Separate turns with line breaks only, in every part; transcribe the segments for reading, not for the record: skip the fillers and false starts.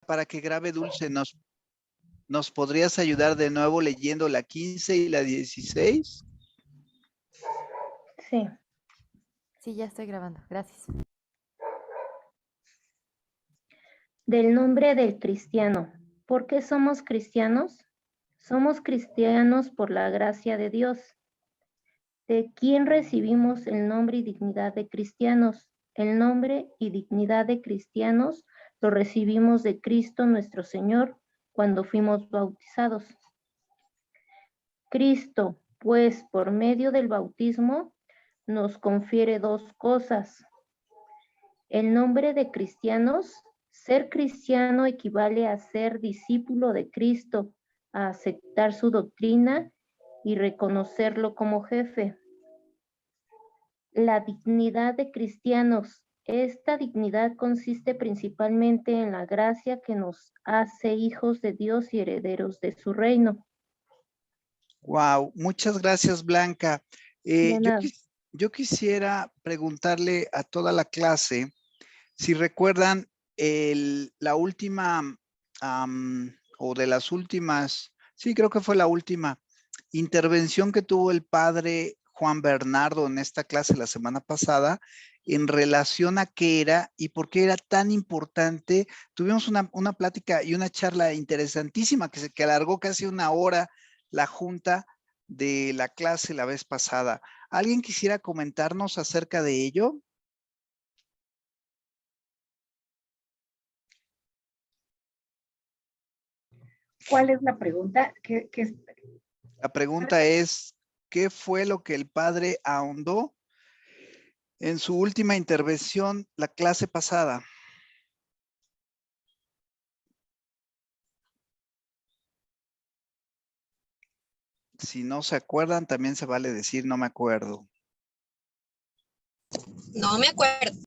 para que grabe Dulce, ¿nos podrías ayudar de nuevo leyendo la 15 y la 16?
Sí.
Sí, ya estoy grabando. Gracias.
Del nombre del cristiano. ¿Por qué somos cristianos? Somos cristianos por la gracia de Dios. ¿De quién recibimos el nombre y dignidad de cristianos? El nombre y dignidad de cristianos lo recibimos de Cristo nuestro Señor cuando fuimos bautizados. Cristo, pues, por medio del bautismo, nos confiere dos cosas. El nombre de cristianos. Ser cristiano equivale a ser discípulo de Cristo, a aceptar su doctrina y reconocerlo como jefe. La dignidad de cristianos. Esta dignidad consiste principalmente en la gracia que nos hace hijos de Dios y herederos de su reino.
Wow, muchas gracias, Blanca.
De nada.
Yo quisiera preguntarle a toda la clase si recuerdan la última, o de las últimas, sí, creo que fue la última intervención que tuvo el padre Juan Bernardo en esta clase la semana pasada en relación a qué era y por qué era tan importante. Tuvimos una plática y una charla interesantísima que alargó casi una hora la junta de la clase la vez pasada. ¿Alguien quisiera comentarnos acerca de ello?
¿Cuál es la pregunta?
La pregunta es, ¿qué fue lo que el padre ahondó en su última intervención la clase pasada? Si no se acuerdan, también se vale decir no me acuerdo.
No me acuerdo.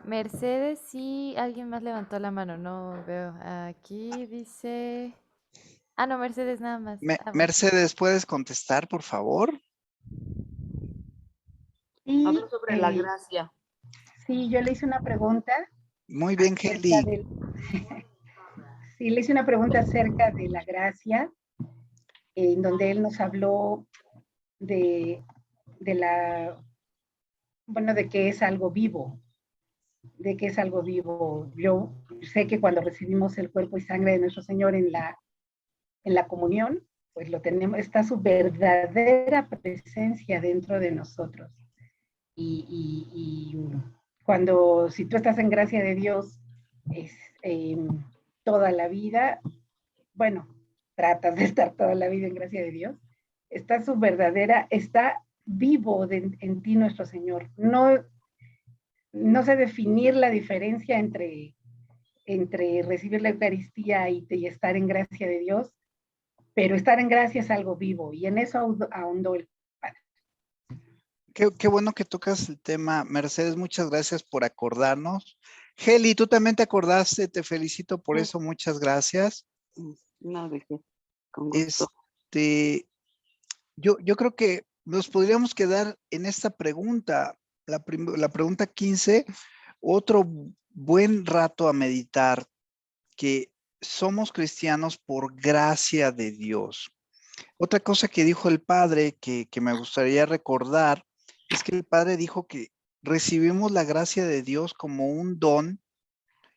Mercedes, sí, alguien más levantó la mano, no veo. Aquí dice... Ah, no, Mercedes nada más. Bueno.
Mercedes, ¿puedes contestar, por favor?
Sí,
Hablo sobre la gracia.
Sí, yo le hice una pregunta.
Muy bien, Heli.
Sí, le hice una pregunta acerca de la gracia, en donde él nos habló de que es algo vivo, de que es algo vivo. Yo sé que cuando recibimos el cuerpo y sangre de nuestro Señor en la comunión, pues lo tenemos, está su verdadera presencia dentro de nosotros. Y cuando, si tú estás en gracia de Dios, es toda la vida, bueno, tratas de estar toda la vida en gracia de Dios, está su verdadera, está vivo en ti nuestro Señor. No sé definir la diferencia entre recibir la Eucaristía y estar en gracia de Dios, pero estar en gracia es algo vivo y en eso ahondó el Padre.
Qué bueno que tocas el tema, Mercedes, muchas gracias por acordarnos. Heli, tú también te acordaste, te felicito por eso, muchas gracias.
No, de qué, con gusto.
Yo creo que nos podríamos quedar en esta pregunta, la pregunta 15, otro buen rato a meditar, que somos cristianos por gracia de Dios. Otra cosa que dijo el padre que me gustaría recordar es que el padre dijo que recibimos la gracia de Dios como un don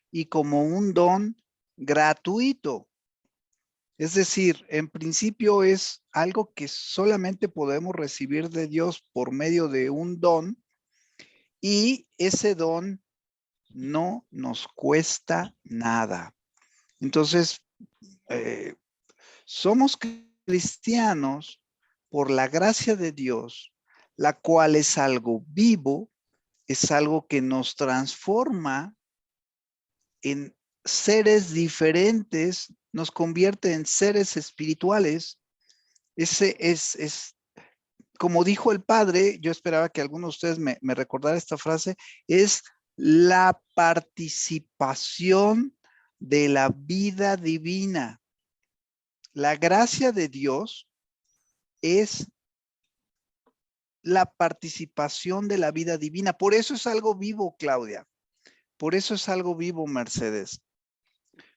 y como un don gratuito. Es decir, en principio es algo que solamente podemos recibir de Dios por medio de un don y ese don no nos cuesta nada. Entonces, somos cristianos por la gracia de Dios, la cual es algo vivo, es algo que nos transforma en seres diferentes, nos convierte en seres espirituales. Ese es, como dijo el padre, yo esperaba que alguno de ustedes me recordara esta frase, es la participación de la vida divina. La gracia de Dios es la participación de la vida divina. Por eso es algo vivo, Claudia. Por eso es algo vivo, Mercedes.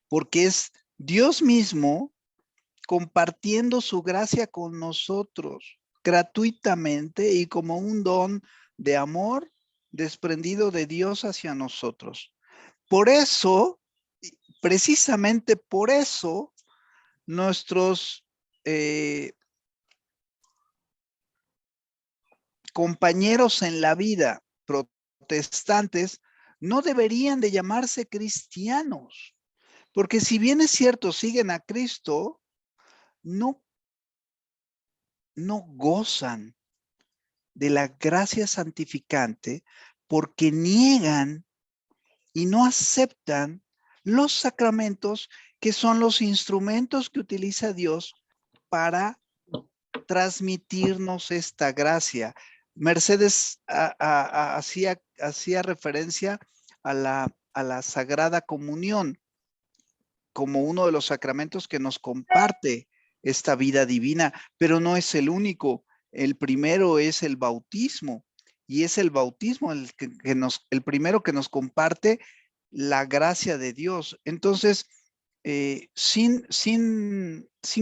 porque es Dios mismo compartiendo su gracia con nosotros gratuitamente y como un don de amor desprendido de Dios hacia nosotros. Por eso, precisamente por eso, nuestros compañeros en la vida protestantes no deberían de llamarse cristianos, porque si bien es cierto, siguen a Cristo, no gozan de la gracia santificante porque niegan y no aceptan los sacramentos que son los instrumentos que utiliza Dios para transmitirnos esta gracia. Mercedes hacía referencia a la Sagrada Comunión como uno de los sacramentos que nos comparte esta vida divina, pero no es el único. El primero es el bautismo, y es el bautismo el primero que nos comparte la gracia de Dios. Entonces, sin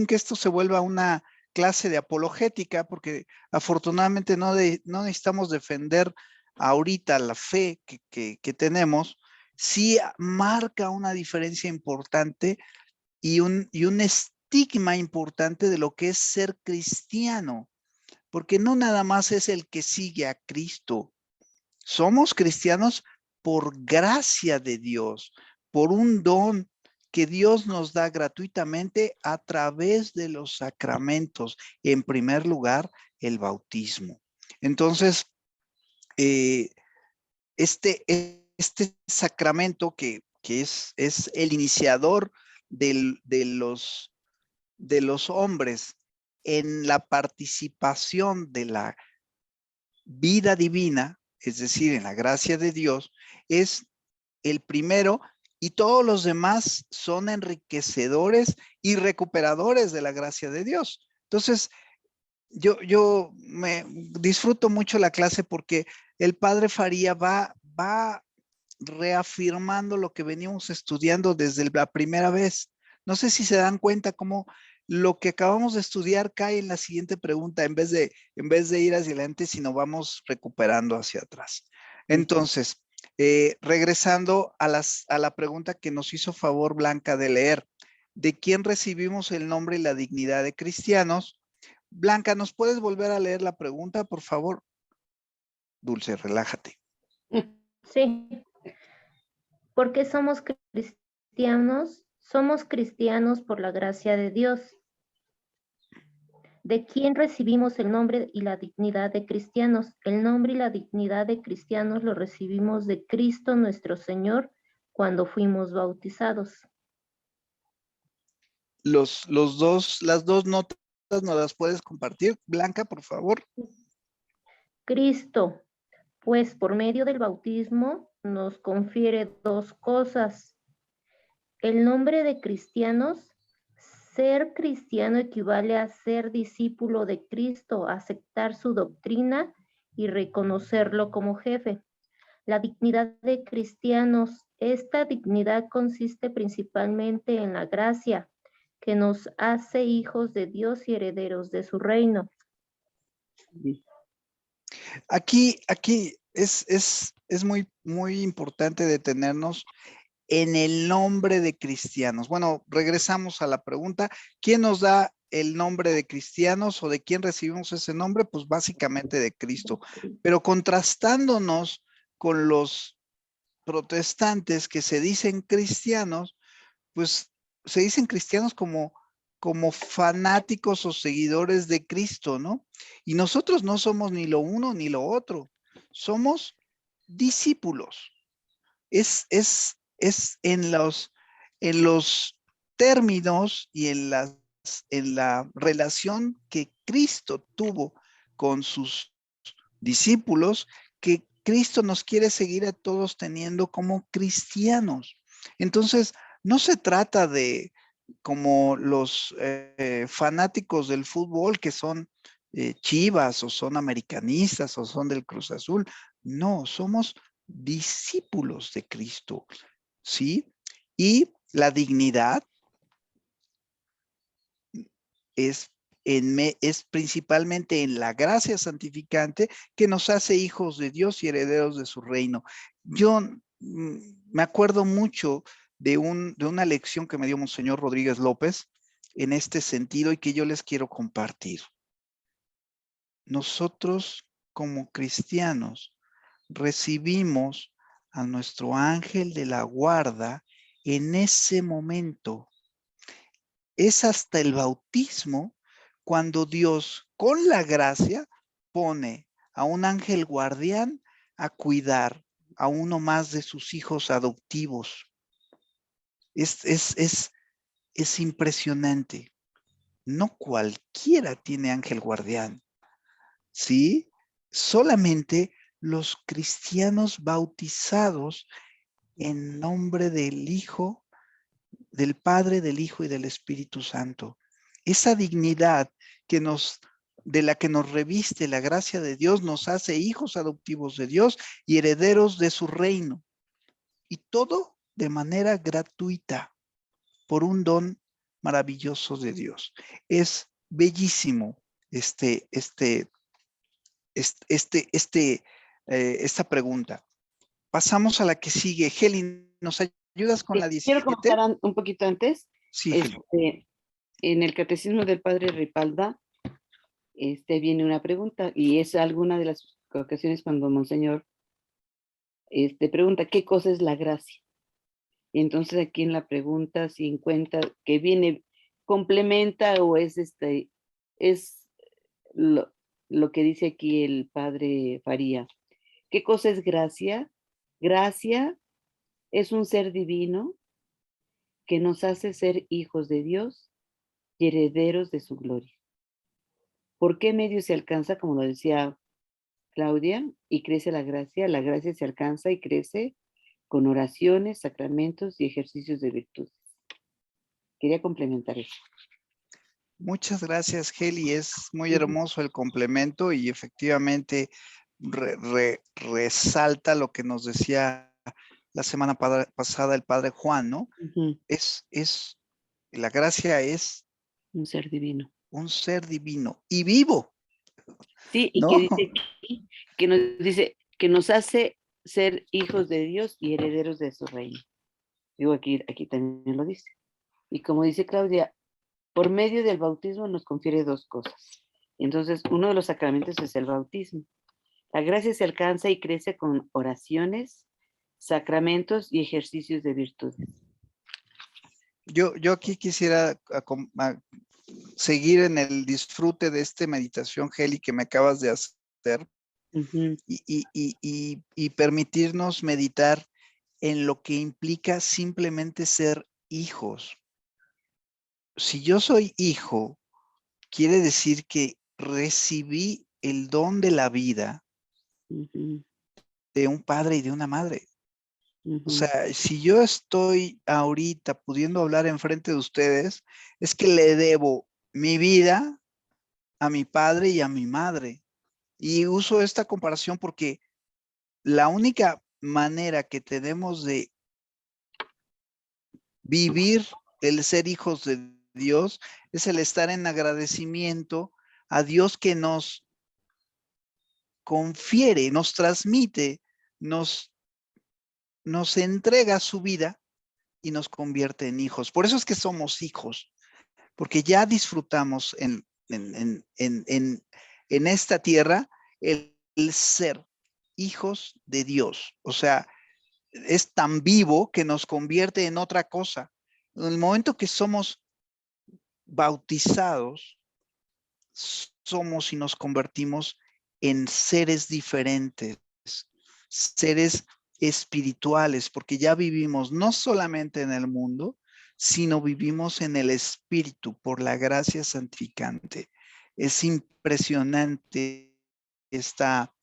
que esto se vuelva una clase de apologética, porque afortunadamente no necesitamos defender ahorita la fe que tenemos, sí marca una diferencia importante y un estigma importante de lo que es ser cristiano, porque no nada más es el que sigue a Cristo. Somos cristianos por gracia de Dios, por un don que Dios nos da gratuitamente a través de los sacramentos. En primer lugar, el bautismo. Entonces, este sacramento que es el iniciador de los hombres en la participación de la vida divina, es decir, en la gracia de Dios, es el primero, y todos los demás son enriquecedores y recuperadores de la gracia de Dios. Entonces, yo me disfruto mucho la clase porque el padre Faría va reafirmando lo que venimos estudiando desde la primera vez. No sé si se dan cuenta cómo lo que acabamos de estudiar cae en la siguiente pregunta en vez de ir hacia adelante, sino vamos recuperando hacia atrás. Entonces, regresando a la pregunta que nos hizo favor Blanca de leer, ¿de quién recibimos el nombre y la dignidad de cristianos? Blanca, ¿nos puedes volver a leer la pregunta, por favor? Dulce, relájate.
Sí. ¿Por qué somos cristianos? Somos cristianos por la gracia de Dios. ¿De quién recibimos el nombre y la dignidad de cristianos? El nombre y la dignidad de cristianos lo recibimos de Cristo nuestro Señor cuando fuimos bautizados.
Las dos notas nos las puedes compartir, Blanca, por favor.
Cristo, pues por medio del bautismo nos confiere dos cosas. El nombre de cristianos. Ser cristiano equivale a ser discípulo de Cristo, aceptar su doctrina y reconocerlo como jefe. La dignidad de cristianos. Esta dignidad consiste principalmente en la gracia, que nos hace hijos de Dios y herederos de su reino.
Aquí es muy, muy importante detenernos en el nombre de cristianos. Bueno, regresamos a la pregunta, ¿quién nos da el nombre de cristianos o de quién recibimos ese nombre? Pues básicamente de Cristo. Pero contrastándonos con los protestantes que se dicen cristianos, pues se dicen cristianos como fanáticos o seguidores de Cristo, ¿no? Y nosotros no somos ni lo uno ni lo otro, somos discípulos. Es en los términos y en la relación que Cristo tuvo con sus discípulos, que Cristo nos quiere seguir a todos teniendo como cristianos. Entonces, no se trata de como los fanáticos del fútbol que son Chivas o son americanistas o son del Cruz Azul. No, somos discípulos de Cristo, ¿sí? Y La dignidad es principalmente en la gracia santificante que nos hace hijos de Dios y herederos de su reino. Yo me acuerdo mucho de una lección que me dio Monseñor Rodríguez López en este sentido y que yo les quiero compartir. Nosotros como cristianos recibimos a nuestro ángel de la guarda en ese momento. Es hasta el bautismo cuando Dios, con la gracia, pone a un ángel guardián a cuidar a uno más de sus hijos adoptivos. Es impresionante. No cualquiera tiene ángel guardián, ¿sí? Solamente los cristianos bautizados en nombre del Hijo, del Padre, del Hijo y del Espíritu Santo. Esa dignidad de la que nos reviste la gracia de Dios nos hace hijos adoptivos de Dios y herederos de su reino. Y todo de manera gratuita por un don maravilloso de Dios. Es bellísimo esta pregunta. Pasamos a la que sigue. Heli, ¿nos ayudas con la 17?
Quiero comentar un poquito antes.
Sí,
en el Catecismo del Padre Ripalda viene una pregunta, y es alguna de las ocasiones cuando Monseñor pregunta ¿qué cosa es la gracia? Y entonces aquí en la pregunta 50 que viene, complementa o es lo que dice aquí el Padre Faría. ¿Qué cosa es gracia? Gracia es un ser divino que nos hace ser hijos de Dios y herederos de su gloria. ¿Por qué medio se alcanza, como lo decía Claudia, y crece la gracia? La gracia se alcanza y crece con oraciones, sacramentos y ejercicios de virtudes. Quería complementar eso.
Muchas gracias, Heli. Es muy hermoso el complemento y efectivamente resalta lo que nos decía la semana pasada el Padre Juan, ¿no? La gracia es
un ser divino.
Un ser divino y vivo.
Sí, y ¿no? que dice que nos hace ser hijos de Dios y herederos de su reino. Digo, aquí también lo dice. Y como dice Claudia, por medio del bautismo nos confiere dos cosas. Entonces, uno de los sacramentos es el bautismo. La gracia se alcanza y crece con oraciones, sacramentos y ejercicios de virtudes.
Yo aquí quisiera seguir en el disfrute de esta meditación, Heli, que me acabas de hacer, y permitirnos meditar en lo que implica simplemente ser hijos. Si yo soy hijo, quiere decir que recibí el don de la vida de un padre y de una madre. O sea, si yo estoy ahorita pudiendo hablar enfrente de ustedes, es que le debo mi vida a mi padre y a mi madre. Y uso esta comparación porque la única manera que tenemos de vivir el ser hijos de Dios es el estar en agradecimiento a Dios que nos confiere, nos transmite, nos entrega su vida y nos convierte en hijos. Por eso es que somos hijos, porque ya disfrutamos en esta tierra el ser hijos de Dios. O sea, es tan vivo que nos convierte en otra cosa. En el momento que somos bautizados, somos y nos convertimos en seres diferentes, seres espirituales, porque ya vivimos no solamente en el mundo, sino vivimos en el espíritu por la gracia santificante. Es impresionante esta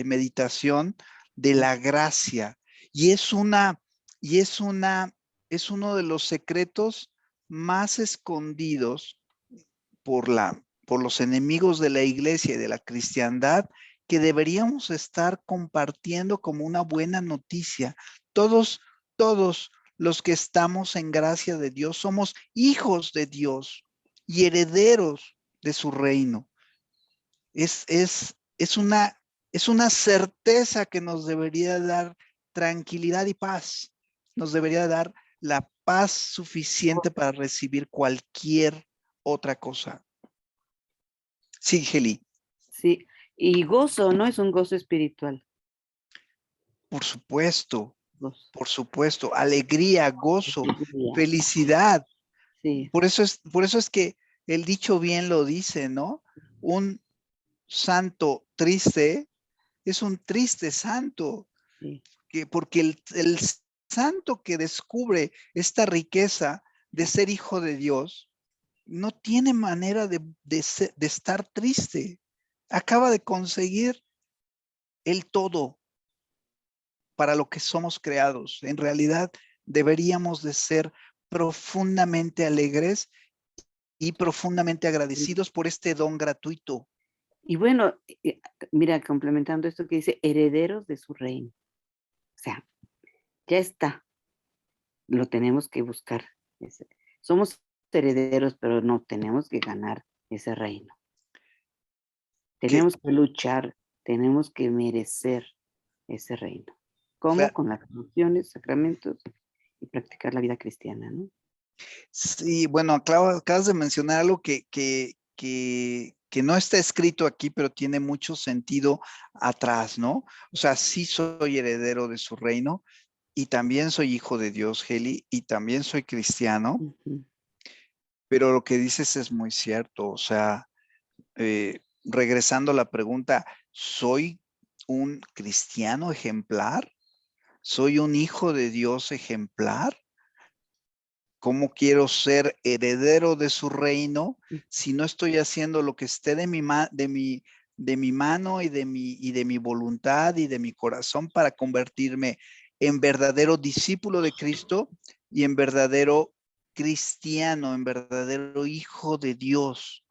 meditación de la gracia y es uno de los secretos más escondidos por los enemigos de la iglesia y de la cristiandad, que deberíamos estar compartiendo como una buena noticia. Todos los que estamos en gracia de Dios, somos hijos de Dios y herederos de su reino. Es una certeza que nos debería dar tranquilidad y paz. Nos debería dar la paz suficiente para recibir cualquier otra cosa. Sí, Geli.
Sí, y gozo, ¿no? Es un gozo espiritual.
Por supuesto,
Gozo.
por supuesto. Alegría, gozo,
Alegría.
felicidad.
Sí,
Por eso es que el dicho bien lo dice, ¿no? Un santo triste es un triste santo.
sí.
Porque el santo que descubre esta riqueza de ser hijo de Dios no tiene manera de estar triste. Acaba de conseguir el todo para lo que somos creados. En realidad deberíamos de ser profundamente alegres y profundamente agradecidos por este don gratuito.
Y bueno, mira, complementando esto que dice, herederos de su reino. O sea, ya está. Lo tenemos que buscar. Somos herederos, pero no tenemos que ganar ese reino. Tenemos que luchar, tenemos que merecer ese reino. ¿Cómo? Con las funciones, sacramentos y practicar la vida cristiana, ¿no?
Sí, bueno, acabas de mencionar algo que no está escrito aquí, pero tiene mucho sentido atrás, ¿no? O sea, sí soy heredero de su reino y también soy hijo de Dios, Heli, y también soy cristiano, pero lo que dices es muy cierto. O sea, regresando a la pregunta, ¿soy un cristiano ejemplar? ¿Soy un hijo de Dios ejemplar? ¿Cómo quiero ser heredero de su reino si no estoy haciendo lo que esté de mi mano y de mi voluntad y de mi corazón para convertirme en verdadero discípulo de Cristo y en verdadero cristiano, en verdadero hijo de Dios?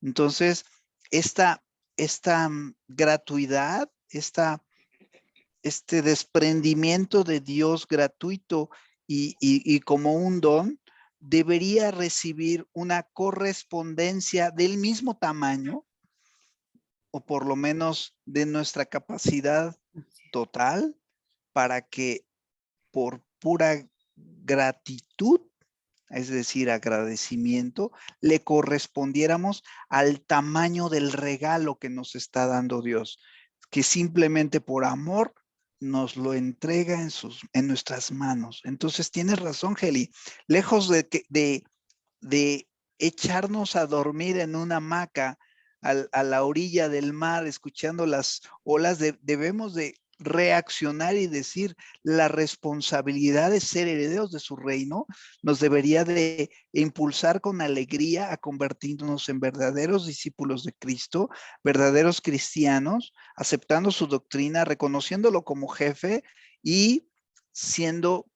Entonces, esta gratuidad, este desprendimiento de Dios gratuito y como un don, debería recibir una correspondencia del mismo tamaño, o por lo menos de nuestra capacidad total, para que por pura gratitud, es decir, agradecimiento, le correspondiéramos al tamaño del regalo que nos está dando Dios, que simplemente por amor nos lo entrega en nuestras manos. Entonces tienes razón, Heli. Lejos de echarnos a dormir en una hamaca a la orilla del mar, escuchando las olas, debemos de reaccionar y decir, la responsabilidad de ser herederos de su reino nos debería de impulsar con alegría a convertirnos en verdaderos discípulos de Cristo, verdaderos cristianos, aceptando su doctrina, reconociéndolo como jefe y siendo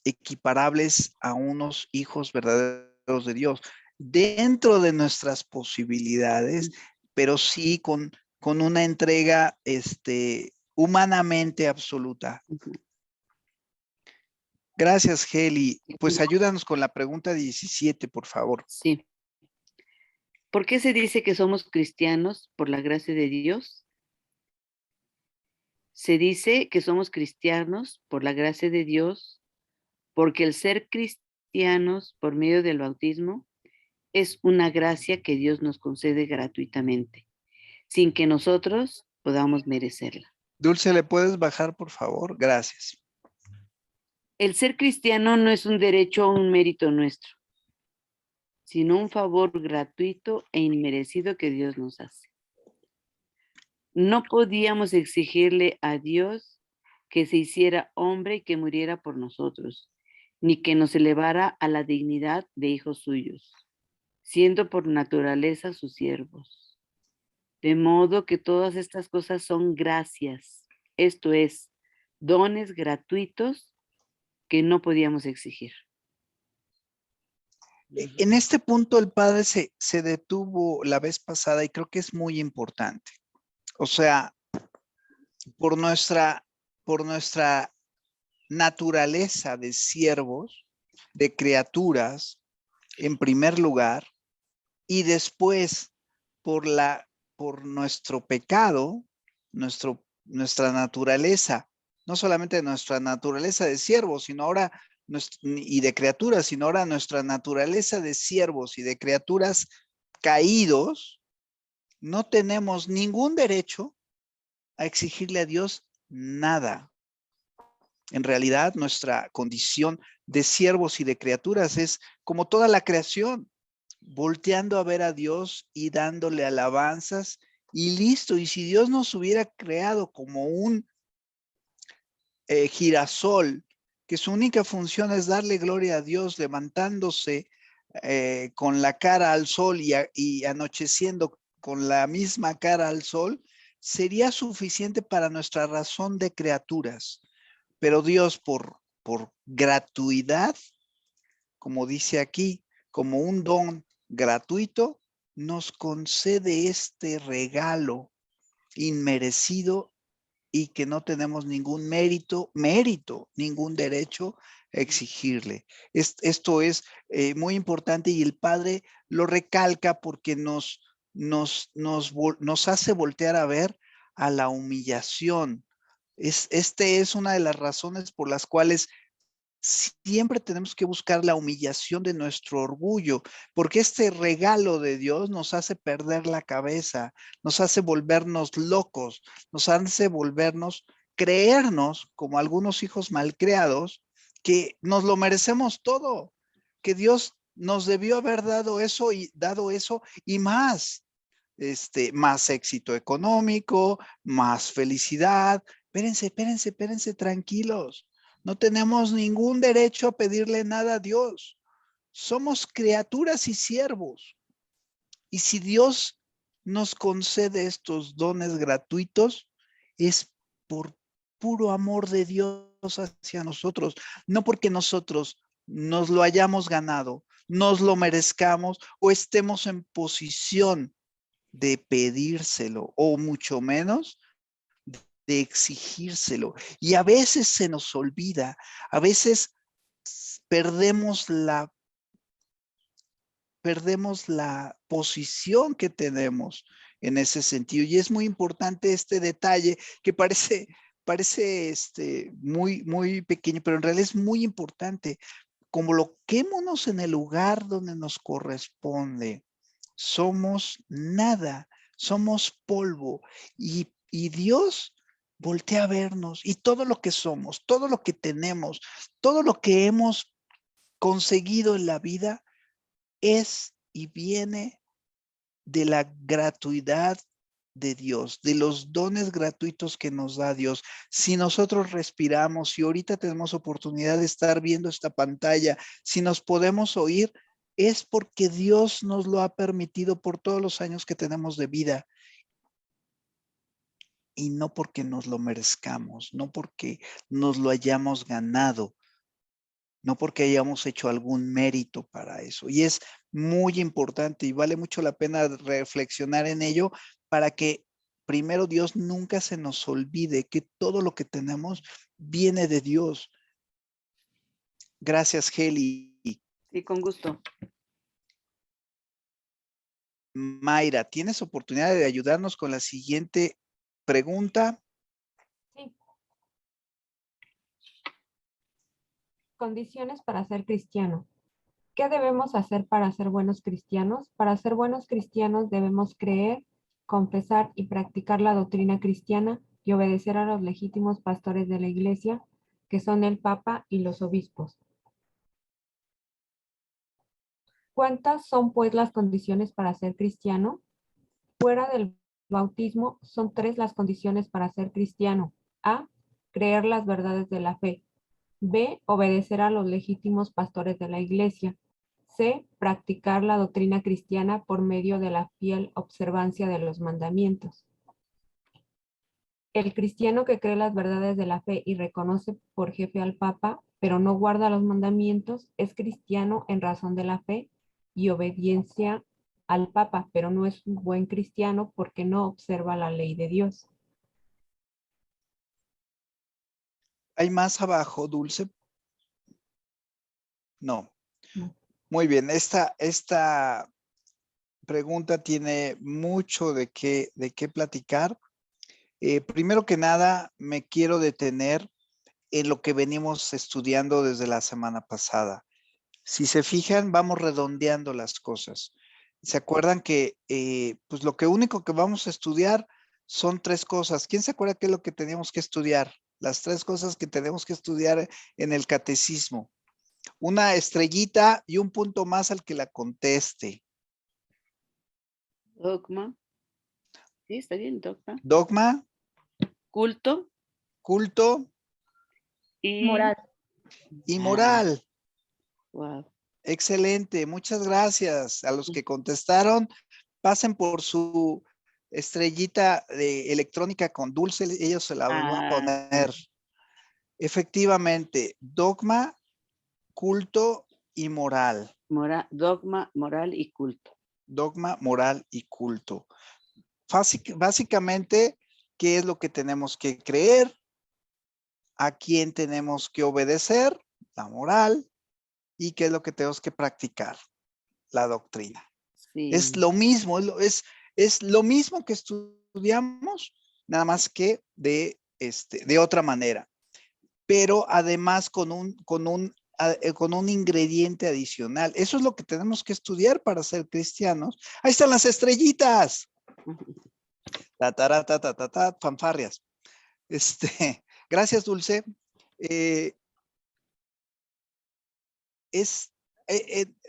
equiparables a unos hijos verdaderos de Dios, dentro de nuestras posibilidades, pero sí con una entrega humanamente absoluta. Gracias, Heli. Pues ayúdanos con la pregunta 17, por favor.
Sí. ¿Por qué se dice que somos cristianos por la gracia de Dios? Se dice que somos cristianos por la gracia de Dios porque el ser cristianos por medio del bautismo es una gracia que Dios nos concede gratuitamente, sin que nosotros podamos merecerla.
Dulce, ¿le puedes bajar, por favor? Gracias.
El ser cristiano no es un derecho o un mérito nuestro, sino un favor gratuito e inmerecido que Dios nos hace. No podíamos exigirle a Dios que se hiciera hombre y que muriera por nosotros, ni que nos elevara a la dignidad de hijos suyos, siendo por naturaleza sus siervos. De modo que todas estas cosas son gracias, esto es, dones gratuitos que no podíamos exigir.
En este punto el padre se detuvo la vez pasada y creo que es muy importante. O sea, por nuestra naturaleza de siervos, de criaturas, en primer lugar, y después por nuestro pecado, nuestra naturaleza, no solamente nuestra naturaleza de siervos, sino ahora y de criaturas, sino ahora nuestra naturaleza de siervos y de criaturas caídos, no tenemos ningún derecho a exigirle a Dios nada. En realidad, nuestra condición de siervos y de criaturas es como toda la creación, volteando a ver a Dios y dándole alabanzas y listo. Y si Dios nos hubiera creado como un girasol, que su única función es darle gloria a Dios, levantándose con la cara al sol y anocheciendo con la misma cara al sol, sería suficiente para nuestra razón de criaturas. Pero Dios, por gratuidad, como dice aquí, como un don gratuito, nos concede este regalo inmerecido y que no tenemos ningún mérito, ningún derecho a exigirle. Esto es muy importante y el Padre lo recalca porque nos hace voltear a ver a la humillación. Este es una de las razones por las cuales siempre tenemos que buscar la humillación de nuestro orgullo, porque este regalo de Dios nos hace perder la cabeza, nos hace volvernos locos, nos hace creernos como algunos hijos malcriados, que nos lo merecemos todo, que Dios nos debió haber dado eso y más. Más éxito económico, más felicidad. Espérense, tranquilos. No tenemos ningún derecho a pedirle nada a Dios. Somos criaturas y siervos. Y si Dios nos concede estos dones gratuitos, es por puro amor de Dios hacia nosotros, no porque nosotros nos lo hayamos ganado, nos lo merezcamos o estemos en posición de pedírselo, o mucho menos de exigírselo. Y a veces se nos olvida, a veces perdemos la posición que tenemos en ese sentido. Y es muy importante este detalle que parece muy pequeño, pero en realidad es muy importante. Coloquémonos en el lugar donde nos corresponde. Somos nada, somos polvo y Dios voltea a vernos y todo lo que somos, todo lo que tenemos, todo lo que hemos conseguido en la vida es y viene de la gratuidad de Dios, de los dones gratuitos que nos da Dios. Si nosotros respiramos, si ahorita tenemos oportunidad de estar viendo esta pantalla, si nos podemos oír, es porque Dios nos lo ha permitido por todos los años que tenemos de vida. Y no porque nos lo merezcamos, no porque nos lo hayamos ganado, no porque hayamos hecho algún mérito para eso. Y es muy importante y vale mucho la pena reflexionar en ello para que primero Dios nunca se nos olvide que todo lo que tenemos viene de Dios. Gracias, Heli.
Sí, con gusto.
Mayra, ¿tienes oportunidad de ayudarnos con la siguiente pregunta?
Sí. Condiciones para ser cristiano. ¿Qué debemos hacer para ser buenos cristianos? Para ser buenos cristianos debemos creer, confesar y practicar la doctrina cristiana y obedecer a los legítimos pastores de la Iglesia, que son el Papa y los obispos. ¿Cuántas son pues las condiciones para ser cristiano? Fuera del bautismo son 3 las condiciones para ser cristiano. A, creer las verdades de la fe. B, obedecer a los legítimos pastores de la Iglesia. C, practicar la doctrina cristiana por medio de la fiel observancia de los mandamientos. El cristiano que cree las verdades de la fe y reconoce por jefe al Papa, pero no guarda los mandamientos, es cristiano en razón de la fe y obediencia al Papa, pero no es un buen cristiano porque no observa la ley de Dios.
¿Hay más abajo, Dulce? No.
No.
Muy bien. Esta pregunta tiene mucho de qué platicar. Primero que nada, me quiero detener en lo que venimos estudiando desde la semana pasada. Si se fijan, vamos redondeando las cosas. ¿Se acuerdan que pues lo único que vamos a estudiar son 3 cosas? ¿Quién se acuerda qué es lo que teníamos que estudiar? Las 3 cosas que tenemos que estudiar en el catecismo. Una estrellita y un punto más al que la conteste.
Dogma. Sí, está bien, dogma.
Dogma,
Culto
culto
y
Moral.
y moral.
Wow.
Excelente, muchas gracias a los que contestaron. Pasen por su estrellita de electrónica con Dulce, ellos se la van a poner. Efectivamente, dogma, culto y moral.
Dogma, moral y culto.
Dogma, moral y culto. Básicamente, ¿qué es lo que tenemos que creer? ¿A quién tenemos que obedecer? La moral. ¿Y qué es lo que tenemos que practicar? La doctrina.
Sí.
Es lo mismo, es lo mismo que estudiamos, nada más que de otra manera. Pero además con un ingrediente adicional. Eso es lo que tenemos que estudiar para ser cristianos. Ahí están las estrellitas. Fanfarrias. Gracias, Dulce.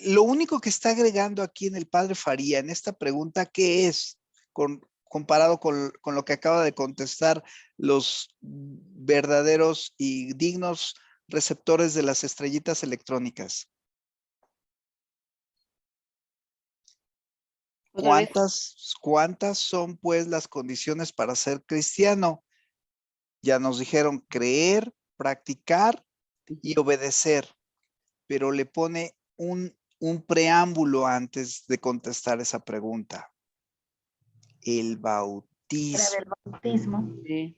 Lo único que está agregando aquí en el padre Faría, en esta pregunta, ¿qué es? Comparado con lo que acaba de contestar los verdaderos y dignos receptores de las estrellitas electrónicas. ¿Cuántas son pues las condiciones para ser cristiano? Ya nos dijeron creer, practicar y obedecer, pero le pone un preámbulo antes de contestar esa pregunta. El bautismo.
El bautismo.
Sí.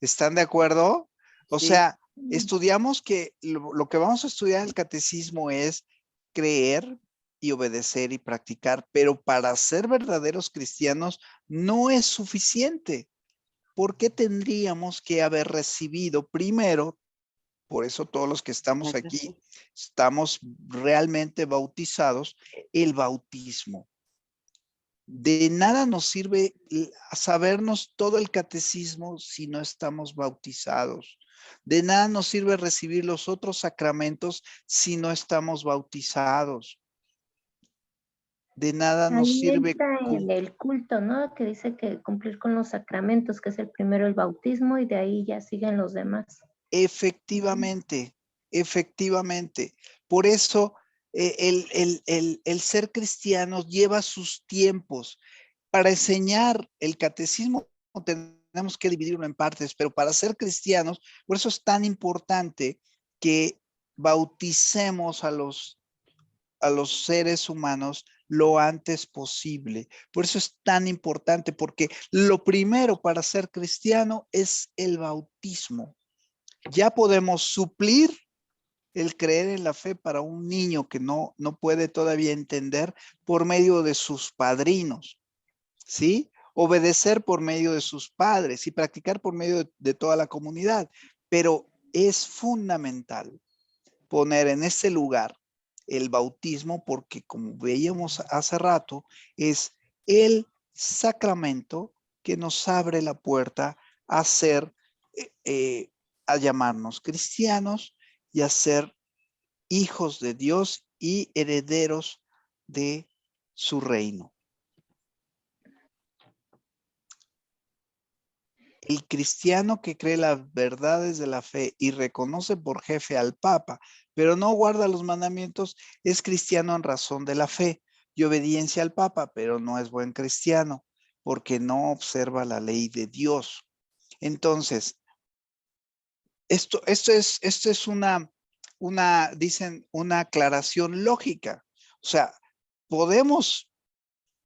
¿Están de acuerdo? O
Sí.
sea, estudiamos que lo que vamos a estudiar en el catecismo es creer y obedecer y practicar, pero para ser verdaderos cristianos no es suficiente. ¿Por qué tendríamos que haber recibido primero? Por eso todos los que estamos aquí estamos realmente bautizados, el bautismo. De nada nos sirve sabernos todo el catecismo si no estamos bautizados. De nada nos sirve recibir los otros sacramentos si no estamos bautizados. De nada nos sirve.
En el culto, ¿no? Que dice que cumplir con los sacramentos, que es el primero el bautismo y de ahí ya siguen los demás.
Efectivamente, efectivamente. Por eso el ser cristiano lleva sus tiempos. Para enseñar el catecismo tenemos que dividirlo en partes, pero para ser cristianos, por eso es tan importante que bauticemos a los seres humanos lo antes posible. Por eso es tan importante, porque lo primero para ser cristiano es el bautismo. Ya podemos suplir el creer en la fe para un niño que no puede todavía entender por medio de sus padrinos, ¿sí? Obedecer por medio de sus padres y practicar por medio de toda la comunidad. Pero es fundamental poner en ese lugar el bautismo porque, como veíamos hace rato, es el sacramento que nos abre la puerta a ser a llamarnos cristianos y a ser hijos de Dios y herederos de su reino. El cristiano que cree las verdades de la fe y reconoce por jefe al Papa, pero no guarda los mandamientos, es cristiano en razón de la fe y obediencia al Papa, pero no es buen cristiano porque no observa la ley de Dios. Entonces, esto es dicen, una aclaración lógica. O sea, podemos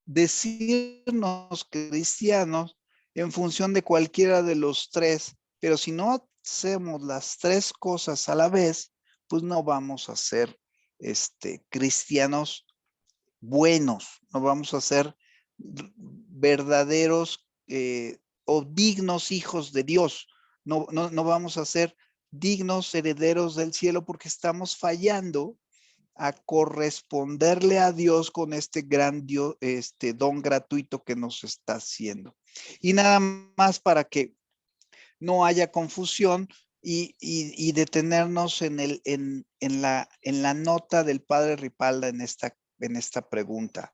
decirnos cristianos en función de cualquiera de los tres, pero si no hacemos las tres cosas a la vez, pues no vamos a ser cristianos buenos, no vamos a ser verdaderos o dignos hijos de Dios. No vamos a ser dignos herederos del cielo porque estamos fallando a corresponderle a Dios con este gran don gratuito que nos está haciendo. Y nada más para que no haya confusión y detenernos en la nota del padre Ripalda en esta pregunta.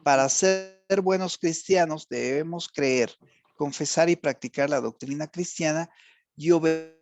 Para ser buenos cristianos debemos creer, confesar y practicar la doctrina cristiana y obedecer